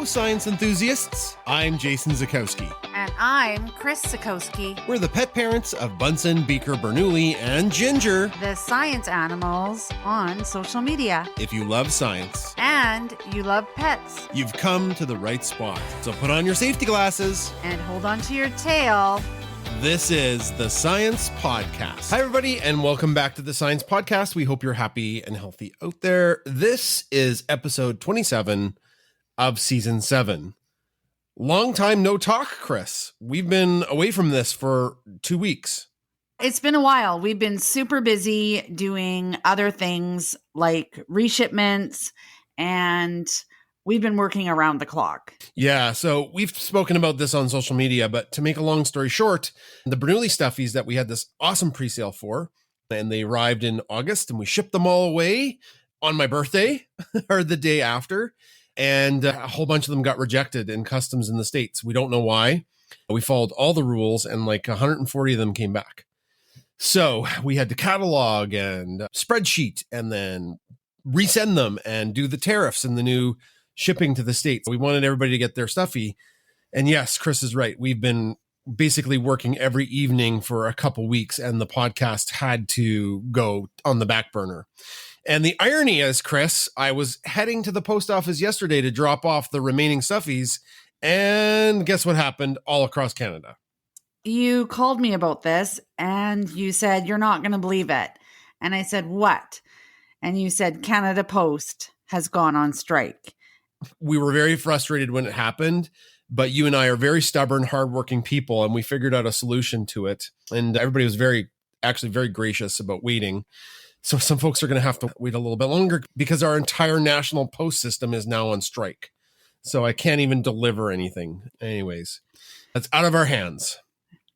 Hello, science enthusiasts. I'm Jason Zakowski. And I'm Chris Sikowski. We're the pet parents of Bunsen, Beaker, Bernoulli, and Ginger. The science animals on social media. If you love science and you love pets, you've come to the right spot. So put on your safety glasses and hold on to your tail. This is the Science Podcast. Hi, everybody, and welcome back to the Science Podcast. We hope you're happy and healthy out there. This is episode 27 of season 7. Long time no talk, Chris. We've been away from this for 2 weeks. It's been a while. We've been super busy doing other things like reshipments, and we've been working around the clock. Yeah, so we've spoken about this on social media, but to make a long story short, the Bernoulli stuffies that we had this awesome pre-sale for, and they arrived in August, and we shipped them all away on my birthday or the day after. And a whole bunch of them got rejected in customs in the States. We don't know why. We followed all the rules and like 140 of them came back. So we had to catalog and spreadsheet and then resend them and do the tariffs and the new shipping to the States. We wanted everybody to get their stuffy. And yes, Chris is right. We've been basically working every evening for a couple weeks and the podcast had to go on the back burner. And the irony is, Chris, I was heading to the post office yesterday to drop off the remaining stuffies. And guess what happened all across Canada? You called me about this and you said, you're not going to believe it. And I said, what? And you said, Canada Post has gone on strike. We were very frustrated when it happened, but you and I are very stubborn, hardworking people, and we figured out a solution to it. And everybody was very gracious about waiting. So some folks are going to have to wait a little bit longer because our entire national post system is now on strike. So I can't even deliver anything. Anyways, that's out of our hands.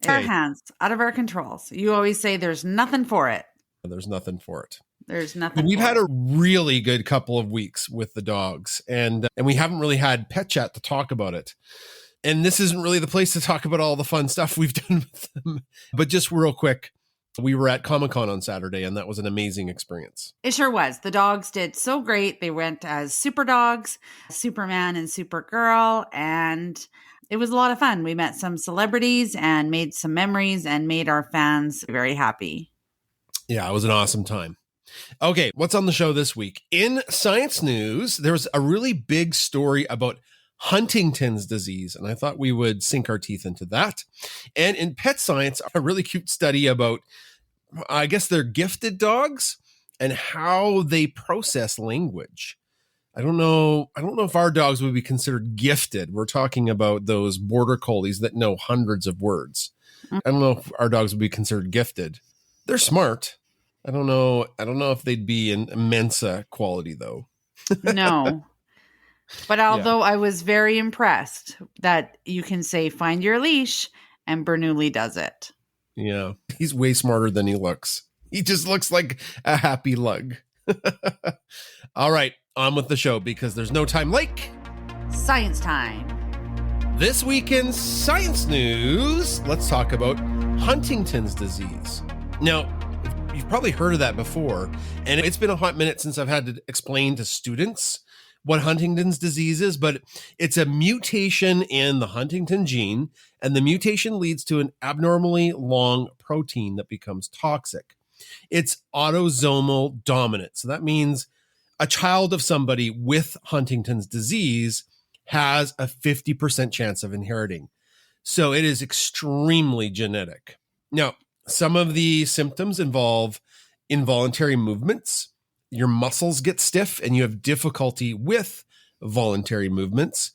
Our hands, out of our controls. You always say there's nothing for it. There's nothing for it. There's nothing. And we've had a really good couple of weeks with the dogs, and we haven't really had pet chat to talk about it. And this isn't really the place to talk about all the fun stuff we've done with them. But just real quick, we were at Comic-Con on Saturday, and that was an amazing experience. It sure was. The dogs did so great. They went as super dogs, Superman and Supergirl, and it was a lot of fun. We met some celebrities and made some memories and made our fans very happy. Yeah, it was an awesome time. Okay, what's on the show this week? In science news, there's a really big story about Huntington's disease, and I thought we would sink our teeth into that. And in pet science, a really cute study about, I guess they're gifted dogs and how they process language. I don't know if our dogs would be considered gifted. We're talking about those border collies that know hundreds of words. I don't know if our dogs would be considered gifted. They're smart. I don't know if they'd be in Mensa quality though. No. But although I was very impressed that you can say, find your leash, and Bernoulli does it. Yeah. He's way smarter than he looks. He just looks like a happy lug. All right. On with the show because there's no time like science time. This week in science news, let's talk about Huntington's disease. Now, you've probably heard of that before, and it's been a hot minute since I've had to explain to students what Huntington's disease is, but it's a mutation in the Huntington gene, and the mutation leads to an abnormally long protein that becomes toxic. It's autosomal dominant. So that means a child of somebody with Huntington's disease has a 50% chance of inheriting. So it is extremely genetic. Now, some of the symptoms involve involuntary movements. Your muscles get stiff and you have difficulty with voluntary movements.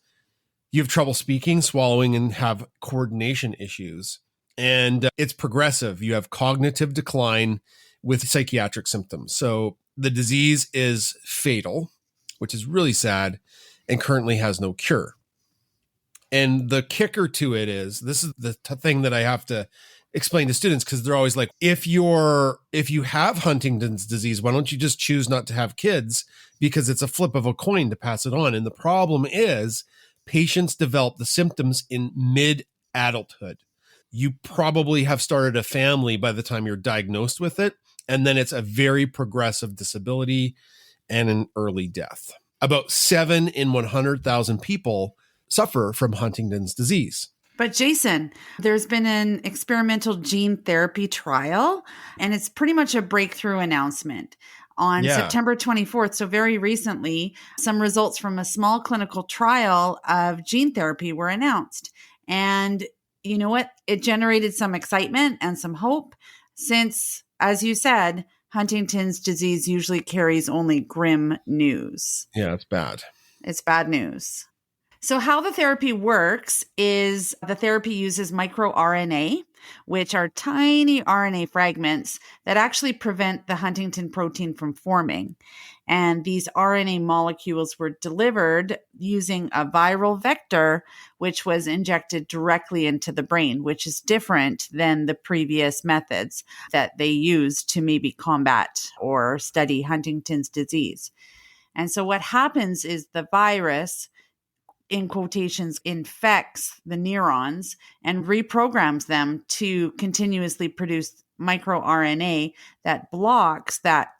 You have trouble speaking, swallowing, and have coordination issues. And it's progressive. You have cognitive decline with psychiatric symptoms. So the disease is fatal, which is really sad, and currently has no cure. And the kicker to it is, this is the thing that I have to explain to students because they're always like, if you have Huntington's disease, why don't you just choose not to have kids? Because it's a flip of a coin to pass it on. And the problem is patients develop the symptoms in mid-adulthood. You probably have started a family by the time you're diagnosed with it. And then it's a very progressive disability and an early death. About 7 in 100,000 people suffer from Huntington's disease. But Jason, there's been an experimental gene therapy trial, and it's pretty much a breakthrough announcement. On September 24th, so very recently, some results from a small clinical trial of gene therapy were announced. And you know what? It generated some excitement and some hope since, as you said, Huntington's disease usually carries only grim news. Yeah, it's bad. It's bad news. So how the therapy works is the therapy uses microRNA, which are tiny RNA fragments that actually prevent the Huntington protein from forming. And these RNA molecules were delivered using a viral vector, which was injected directly into the brain, which is different than the previous methods that they used to maybe combat or study Huntington's disease. And so what happens is the virus, in quotations, infects the neurons and reprograms them to continuously produce microRNA that blocks that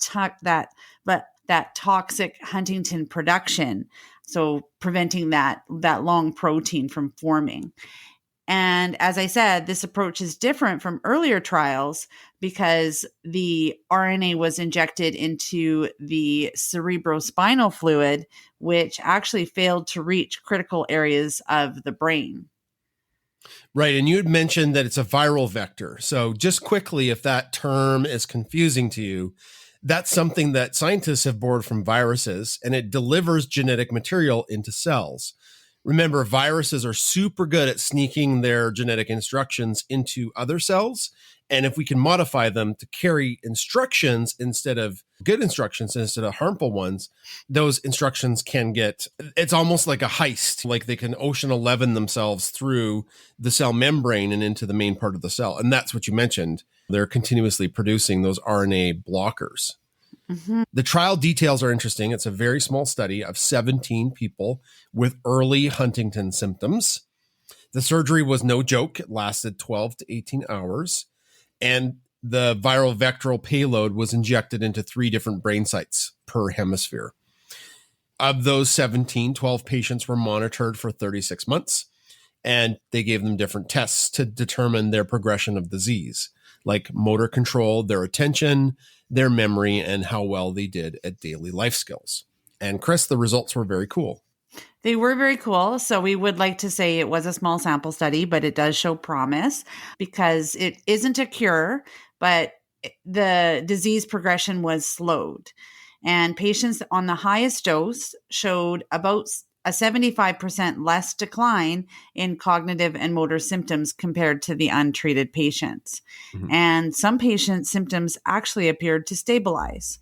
toxic Huntington production, so preventing that long protein from forming. And as I said, this approach is different from earlier trials because the RNA was injected into the cerebrospinal fluid, which actually failed to reach critical areas of the brain. Right. And you had mentioned that it's a viral vector. So just quickly, if that term is confusing to you, that's something that scientists have borrowed from viruses, and it delivers genetic material into cells. Remember, viruses are super good at sneaking their genetic instructions into other cells. And if we can modify them to carry instructions instead of good instructions, instead of harmful ones, those instructions can get, it's almost like a heist, like they can Ocean 11 themselves through the cell membrane and into the main part of the cell. And that's what you mentioned. They're continuously producing those RNA blockers. Mm-hmm. The trial details are interesting. It's a very small study of 17 people with early Huntington symptoms. The surgery was no joke. It lasted 12 to 18 hours. And the viral vectoral payload was injected into 3 different brain sites per hemisphere. Of those 17, 12 patients were monitored for 36 months. And they gave them different tests to determine their progression of disease, like motor control, their attention, their memory, and how well they did at daily life skills. And Chris, the results were very cool. They were very cool. So we would like to say it was a small sample study, but it does show promise because it isn't a cure, but the disease progression was slowed. And patients on the highest dose showed about a 75% less decline in cognitive and motor symptoms compared to the untreated patients. Mm-hmm. And some patients' symptoms actually appeared to stabilize.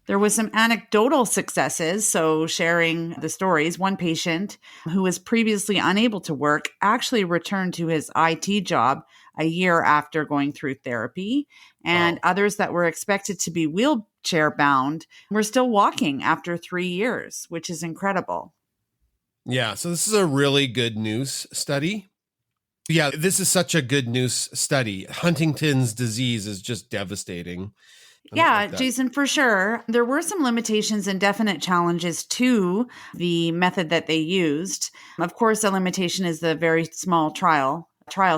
There was some anecdotal successes, so sharing the stories. One patient who was previously unable to work actually returned to his IT job a year after going through therapy, and others that were expected to be wheelchair bound were still walking after 3 years, which is incredible. Yeah, so this is a really good news study. Yeah, this is such a good news study. Huntington's disease is just devastating. Yeah, Jason, for sure. There were some limitations and definite challenges to the method that they used. Of course, a limitation is the very small trial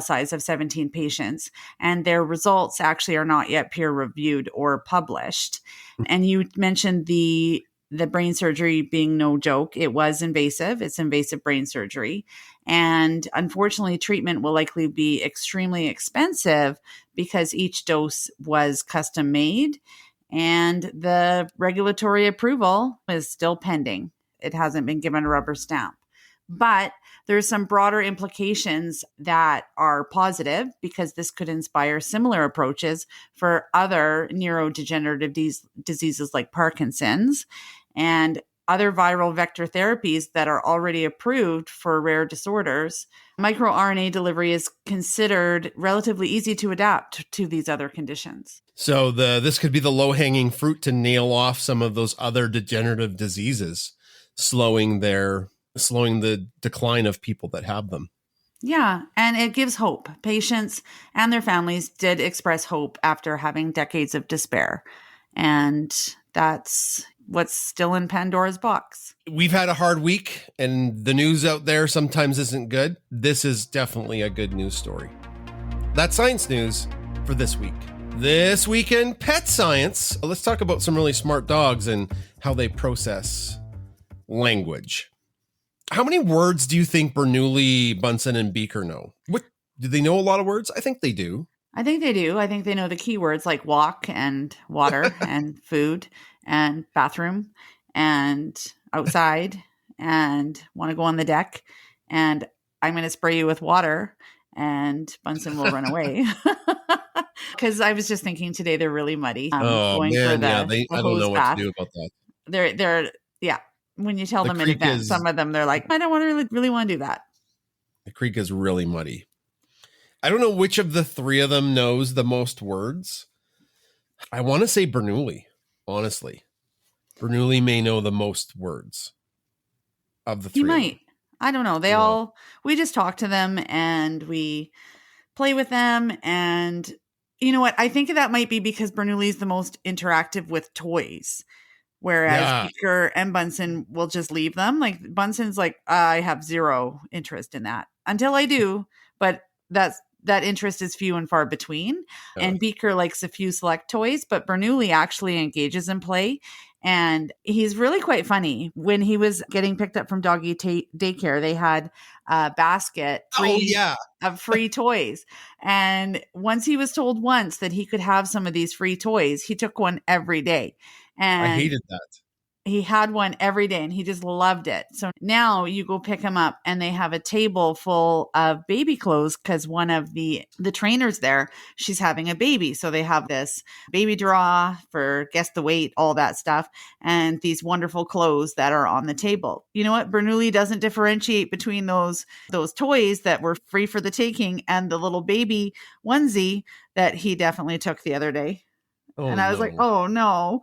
size of 17 patients, and their results actually are not yet peer reviewed or published. And you mentioned the brain surgery being no joke. It was invasive. It's invasive brain surgery. And unfortunately, treatment will likely be extremely expensive because each dose was custom made and the regulatory approval is still pending. It hasn't been given a rubber stamp. But there's some broader implications that are positive because this could inspire similar approaches for other neurodegenerative diseases like Parkinson's and other viral vector therapies that are already approved for rare disorders. MicroRNA delivery is considered relatively easy to adapt to these other conditions. So this could be the low-hanging fruit to nail off some of those other degenerative diseases, slowing the decline of people that have them. Yeah, and it gives hope. Patients and their families did express hope after having decades of despair. And that's what's still in Pandora's box. We've had a hard week, and the news out there sometimes isn't good. This is definitely a good news story. That's science news for this week. This week in pet science, let's talk about some really smart dogs and how they process language. How many words do you think Bernoulli, Bunsen, and Beaker know? Do they know a lot of words? I think they do. I think they do. I think they know the key words like walk and water and food and bathroom and outside and want to go on the deck and I'm going to spray you with water and Bunsen will run away. Because I was just thinking today they're really muddy. I don't know what to do about that. They're when you tell them in advance, some of them they're like, I don't want to really want to do that. The creek is really muddy. I don't know which of the three of them knows the most words. I want to say Bernoulli, honestly. Bernoulli may know the most words of the three. He might. I don't know. We just talk to them and we play with them. And you know what? I think that might be because Bernoulli's the most interactive with toys. Whereas Beaker and Bunsen will just leave them. Like Bunsen's like, I have zero interest in that until I do. But that interest is few and far between. And Beaker likes a few select toys, but Bernoulli actually engages in play. And he's really quite funny. When he was getting picked up from doggy daycare, they had a basket of free toys. And once he was told once that he could have some of these free toys, he took one every day. And I hated that. He had one every day and he just loved it. So now you go pick him up and they have a table full of baby clothes because one of the trainers there, she's having a baby. So they have this baby draw for guess the weight, all that stuff, and these wonderful clothes that are on the table. You know what? Bernoulli doesn't differentiate between those toys that were free for the taking and the little baby onesie that he definitely took the other day. And I was like, oh no.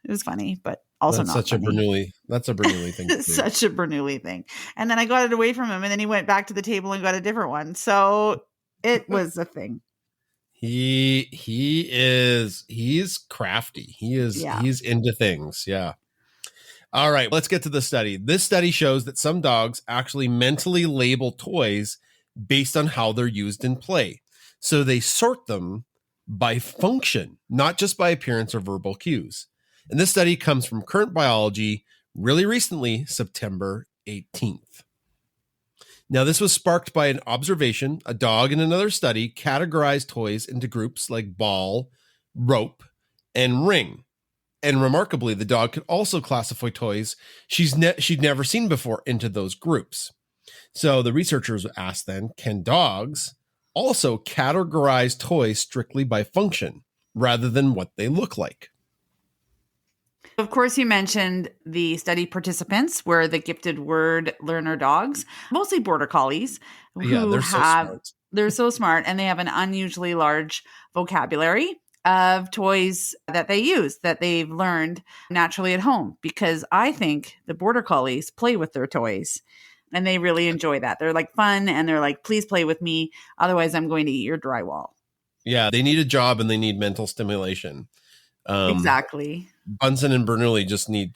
It was funny, but also that's not such funny. That's a Bernoulli thing to do. Such a Bernoulli thing. And then I got it away from him and then he went back to the table and got a different one. So it was a thing. He's crafty. He's into things. Yeah. All right, let's get to the study. This study shows that some dogs actually mentally label toys based on how they're used in play. So they sort them by function, not just by appearance or verbal cues. And this study comes from Current Biology, really recently, September 18th. Now, this was sparked by an observation. A dog in another study categorized toys into groups like ball, rope, and ring. And remarkably, the dog could also classify toys she'd never seen before into those groups. So the researchers asked then, can dogs also categorize toys strictly by function rather than what they look like? Of course, you mentioned the study participants were the gifted word learner dogs, mostly border collies. They're so smart and they have an unusually large vocabulary of toys that they use that they've learned naturally at home, because I think the border collies play with their toys and they really enjoy that. They're like fun and they're like, please play with me. Otherwise, I'm going to eat your drywall. Yeah, they need a job and they need mental stimulation. Exactly. Bunsen and Bernoulli just need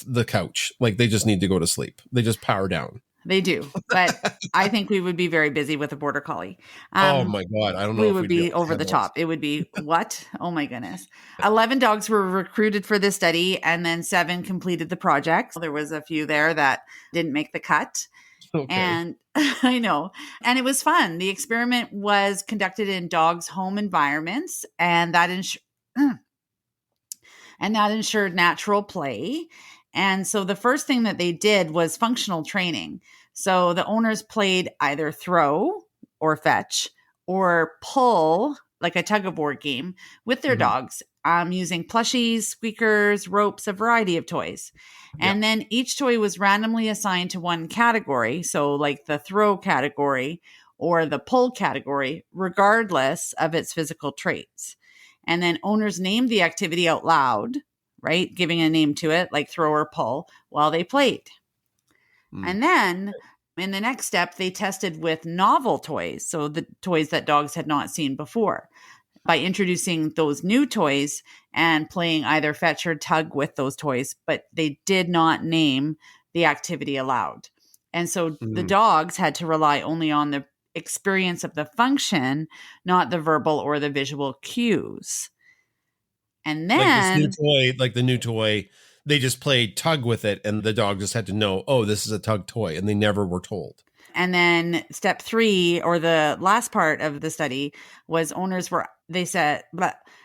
the couch. Like they just need to go to sleep. They just power down. They do. But I think we would be very busy with a border collie. Oh my God. I don't know. We would be over the top. It would be what? Oh my goodness. 11 dogs were recruited for this study and then 7 completed the project. There was a few there that didn't make the cut. Okay. And I know. And it was fun. The experiment was conducted in dogs' home environments and that ensured natural play. And so the first thing that they did was functional training. So the owners played either throw or fetch or pull, like a tug of war game, with their dogs, using plushies, squeakers, ropes, a variety of toys. And then each toy was randomly assigned to one category. So like the throw category or the pull category, regardless of its physical traits. And then owners named the activity out loud, right? Giving a name to it, like throw or pull, while they played. And then in the next step, they tested with novel toys. So the toys that dogs had not seen before. by introducing those new toys and playing either fetch or tug with those toys, but they did not name the activity allowed. And so the dogs had to rely only on the experience of the function, not the verbal or the visual cues. And then like the new toy, they just played tug with it and the dog just had to know, oh, this is a tug toy, and they never were told. And then step 3, or the last part of the study, was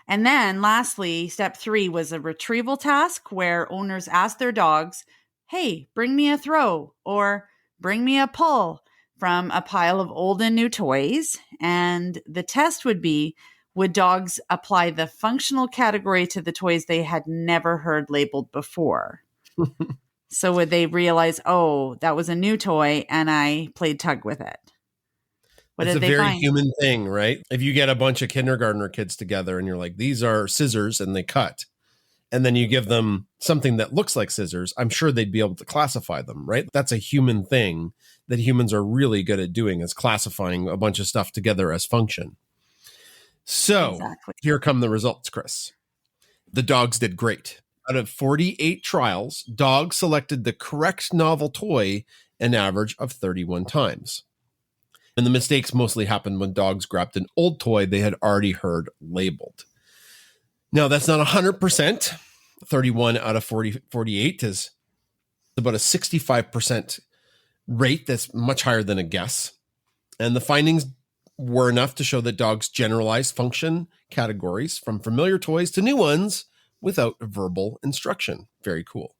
and then lastly, step 3 was a retrieval task where owners asked their dogs, hey, bring me a throw or bring me a pull from a pile of old and new toys. And the test would be, would dogs apply the functional category to the toys they had never heard labeled before? So would they realize, oh, that was a new toy and I played tug with it? It's a very human thing, right? If you get a bunch of kindergartner kids together and you're like, these are scissors and they cut, and then you give them something that looks like scissors, I'm sure they'd be able to classify them, right? That's a human thing that humans are really good at doing, is classifying a bunch of stuff together as function. So Here come the results, Chris. The dogs did great. Out of 48 trials, dogs selected the correct novel toy an average of 31 times. And the mistakes mostly happened when dogs grabbed an old toy they had already heard labeled. Now, that's not 100%. 31 out of 48 is about a 65% rate. That's much higher than a guess. And the findings were enough to show that dogs generalize function categories from familiar toys to new ones without verbal instruction. Very cool.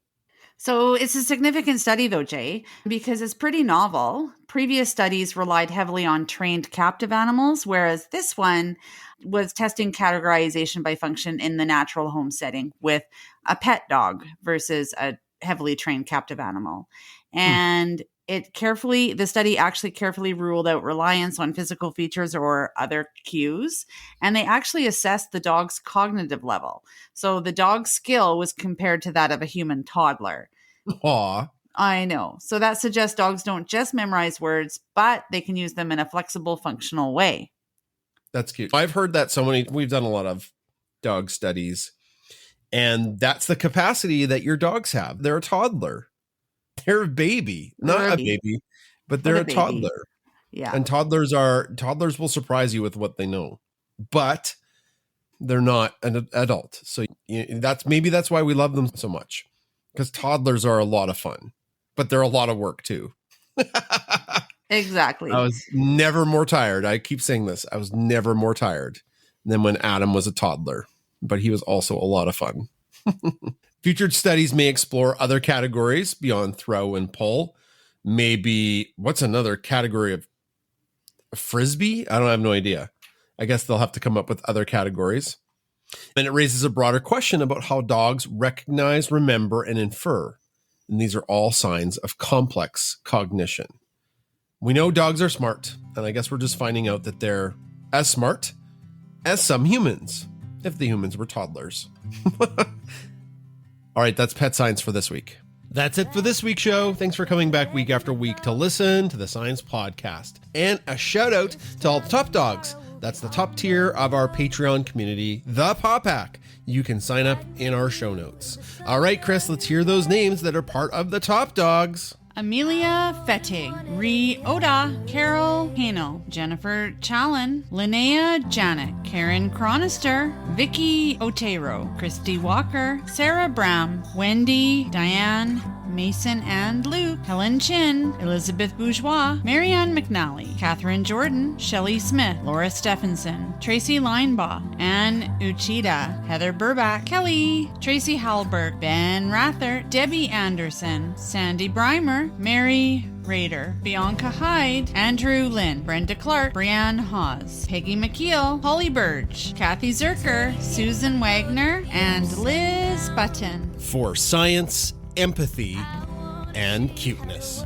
So it's a significant study, though, Jay, because it's pretty novel. Previous studies relied heavily on trained captive animals, whereas this one was testing categorization by function in the natural home setting with a pet dog versus a heavily trained captive animal. And the study actually carefully ruled out reliance on physical features or other cues. And they actually assessed the dog's cognitive level. So the dog's skill was compared to that of a human toddler. Aw. I know. So that suggests dogs don't just memorize words, but they can use them in a flexible, functional way. That's cute. I've heard that we've done a lot of dog studies, and that's the capacity that your dogs have. They're a toddler. They're a baby, not a baby, but they're a toddler. Yeah. And toddlers will surprise you with what they know, but they're not an adult. So that's why we love them so much, because toddlers are a lot of fun, but they're a lot of work too. Exactly. I was never more tired. I keep saying this. I was never more tired than when Adam was a toddler, but he was also a lot of fun. Future studies may explore other categories beyond throw and pull. Maybe, what's another category of frisbee? I have no idea. I guess they'll have to come up with other categories. And it raises a broader question about how dogs recognize, remember, and infer. And these are all signs of complex cognition. We know dogs are smart, and I guess we're just finding out that they're as smart as some humans, if the humans were toddlers. All right, that's Pet Science for this week. That's it for this week's show. Thanks for coming back week after week to listen to the Science Podcast. And a shout out to all the top dogs. That's the top tier of our Patreon community, the Paw Pack. You can sign up in our show notes. All right, Chris, let's hear those names that are part of the top dogs. Amelia Fettig, Ree Oda, Carol Hanel, Jennifer Challen, Linnea Janik, Karen Cronister, Vicky Otero, Christy Walker, Sarah Bram, Wendy, Diane, Mason and Luke, Helen Chin, Elizabeth Bourgeois, Marianne McNally, Catherine Jordan, Shelley Smith, Laura Stephenson, Tracy Linebaugh, Anne Uchida, Heather Burback, Kelly, Tracy Halbert, Ben Rather, Debbie Anderson, Sandy Breimer, Mary Rader, Bianca Hyde, Andrew Lynn, Brenda Clark, Brianne Hawes, Peggy McKeel, Holly Burge, Kathy Zerker, Susan Wagner, and Liz Button. For science, empathy, and cuteness.